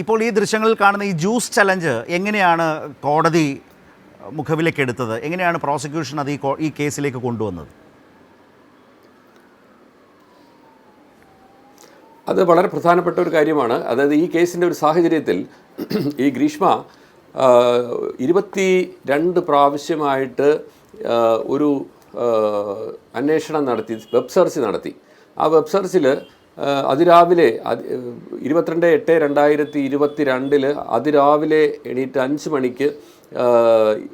ഇപ്പോൾ ഈ ദൃശ്യങ്ങളിൽ കാണുന്ന ഈ ജ്യൂസ് ചലഞ്ച് എങ്ങനെയാണ് കോടതി മുഖവിലേക്ക് എടുത്തത്? എങ്ങനെയാണ് പ്രോസിക്യൂഷൻ അത് ഈ കേസിലേക്ക് കൊണ്ടുവന്നത്? അത് വളരെ പ്രധാനപ്പെട്ട ഒരു കാര്യമാണ്. അതായത് ഈ കേസിൻ്റെ ഒരു സാഹചര്യത്തിൽ ഈ ഗ്രീഷ്മ 22 പ്രാവശ്യമായിട്ട് ഒരു അന്വേഷണം നടത്തി, വെബ് സെർച്ച് നടത്തി. ആ വെബ് സെർച്ചിൽ അതിരാവിലെ 22/8/2022 അതിരാവിലെ എണീറ്റ് 5 മണിക്ക്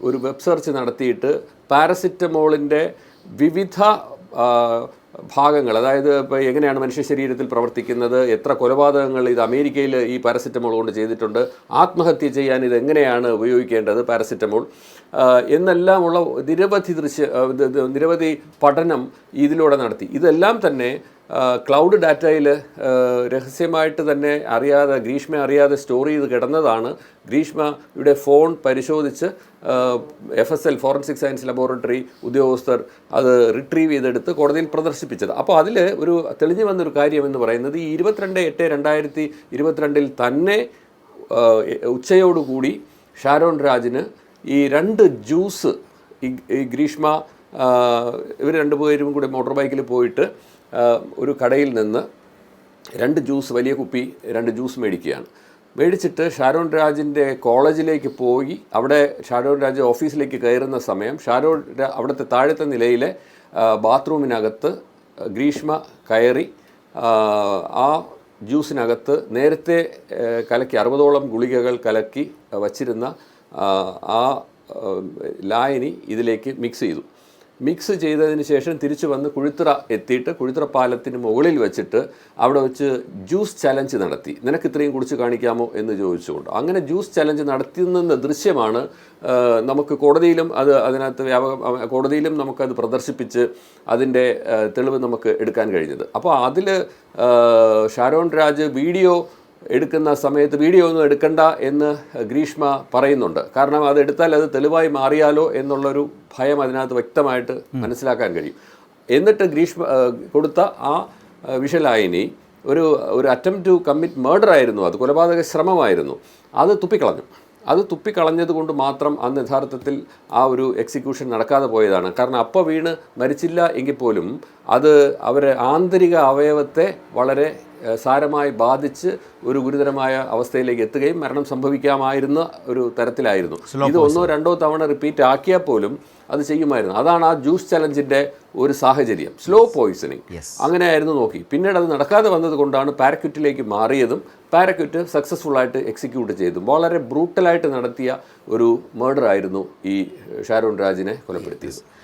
ഒരു വെബ് സെർച്ച് നടത്തിയിട്ട് പാരസിറ്റമോളിൻ്റെ വിവിധ ഭാഗങ്ങൾ, അതായത് ഇപ്പോൾ എങ്ങനെയാണ് മനുഷ്യ ശരീരത്തിൽ പ്രവർത്തിക്കുന്നത്, എത്ര കൊലപാതകങ്ങൾ ഇത് അമേരിക്കയിൽ ഈ പാരസിറ്റമോൾ കൊണ്ട് ചെയ്തിട്ടുണ്ട്, ആത്മഹത്യ ചെയ്യാൻ ഇത് എങ്ങനെയാണ് ഉപയോഗിക്കേണ്ടത് പാരസിറ്റമോൾ എന്നെല്ലാമുള്ള നിരവധി പഠനം ഇതിലൂടെ നടത്തി. ഇതെല്ലാം തന്നെ ക്ലൗഡ് ഡാറ്റയിൽ രഹസ്യമായിട്ട് തന്നെ ഗ്രീഷ്മ അറിയാതെ സ്റ്റോർ ചെയ്ത് കിടന്നതാണ്. ഗ്രീഷ്മയുടെ ഫോൺ പരിശോധിച്ച് FSL ഫോറൻസിക് സയൻസ് ലബോറട്ടറി ഉദ്യോഗസ്ഥർ അത് റിട്രീവ് ചെയ്തെടുത്ത് കോടതിയിൽ പ്രദർശിപ്പിച്ചത്. അപ്പോൾ അതിൽ ഒരു തെളിഞ്ഞു വന്നൊരു കാര്യം എന്ന് പറയുന്നത് ഈ 22/8/2022 തന്നെ ഉച്ചയോടുകൂടി ഷാരോൺ രാജിന് ഈ 2 ജ്യൂസ് ഈ ഗ്രീഷ്മ ഇവർ 2 പേരും കൂടി മോട്ടോർ ബൈക്കിൽ പോയിട്ട് ഒരു കടയിൽ നിന്ന് 2 ജ്യൂസ്, വലിയ കുപ്പി 2 ജ്യൂസ് മേടിച്ചിട്ട് ഷാരോൺ രാജിൻ്റെ കോളേജിലേക്ക് പോയി അവിടെ ഷാരോൺ രാജ് ഓഫീസിലേക്ക് കയറുന്ന സമയം അവിടുത്തെ താഴത്തെ നിലയിലെ ബാത്റൂമിനകത്ത് ഗ്രീഷ്മ കയറി ആ ജ്യൂസിനകത്ത് നേരത്തെ കലക്കി 60ഓളം ഗുളികകൾ കലക്കി വച്ചിരുന്ന ആ ലായനി ഇതിലേക്ക് മിക്സ് ചെയ്തതിന് ശേഷം തിരിച്ചു വന്ന് കുഴിത്തറ എത്തിയിട്ട് കുഴിത്തറ പാലത്തിന് മുകളിൽ വെച്ചിട്ട് അവിടെ വെച്ച് ജ്യൂസ് ചലഞ്ച് നടത്തി. നിനക്ക് ഇത്രയും കുടിച്ച് കാണിക്കാമോ എന്ന് ചോദിച്ചുകൊണ്ട് അങ്ങനെ ജ്യൂസ് ചലഞ്ച് നടത്തുന്ന ദൃശ്യമാണ് നമുക്ക് കോടതിയിലും കോടതിയിലും നമുക്കത് പ്രദർശിപ്പിച്ച് അതിൻ്റെ തെളിവ് നമുക്ക് എടുക്കാൻ കഴിഞ്ഞത്. അപ്പോൾ അതിൽ ഷാരോൺ രാജ് വീഡിയോ എടുക്കുന്ന സമയത്ത് വീഡിയോ ഒന്നും എടുക്കണ്ട എന്ന് ഗ്രീഷ്മ പറയുന്നുണ്ട്. കാരണം അത് എടുത്താൽ അത് തെളിവായി മാറിയാലോ എന്നുള്ളൊരു ഭയം അതിനകത്ത് വ്യക്തമായിട്ട് മനസ്സിലാക്കാൻ കഴിയും. എന്നിട്ട് ഗ്രീഷ്മ കൊടുത്ത ആ വിഷലായനി ഒരു അറ്റംപ്റ്റ് ടു കമ്മിറ്റ് മർഡർ ആയിരുന്നു, അത് കൊലപാതക ശ്രമമായിരുന്നു. അത് തുപ്പിക്കളഞ്ഞത് കൊണ്ട് മാത്രം അന്ന് യഥാർത്ഥത്തിൽ ആ ഒരു എക്സിക്യൂഷൻ നടക്കാതെ പോയതാണ്. കാരണം അപ്പോൾ വീണ് മരിച്ചില്ല എങ്കിൽ പോലും അത് അവരെ ആന്തരിക അവയവത്തെ വളരെ സാരമായി ബാധിച്ച് ഒരു ഗുരുതരമായ അവസ്ഥയിലേക്ക് എത്തുകയും മരണം സംഭവിക്കാമായിരുന്ന ഒരു തരത്തിലായിരുന്നു. ഇത് 1-2 തവണ റിപ്പീറ്റ് ആക്കിയാൽ പോലും അത് ചെയ്യുമായിരുന്നു. അതാണ് ആ ജ്യൂസ് ചലഞ്ചിൻ്റെ ഒരു സാഹചര്യം. സ്ലോ പോയിസണിങ് അങ്ങനെയായിരുന്നു നോക്കി. പിന്നീട് അത് നടക്കാതെ വന്നത് കൊണ്ടാണ് പാരക്യൂറ്റിലേക്ക് മാറിയതും പാരക്യൂറ്റ് സക്സസ്ഫുള്ളായിട്ട് എക്സിക്യൂട്ട് ചെയ്തു. വളരെ ബ്രൂട്ടലായിട്ട് നടത്തിയ ഒരു മർഡർ ആയിരുന്നു ഈ ഷാരോൺ രാജിനെ കൊലപ്പെടുത്തിയത്.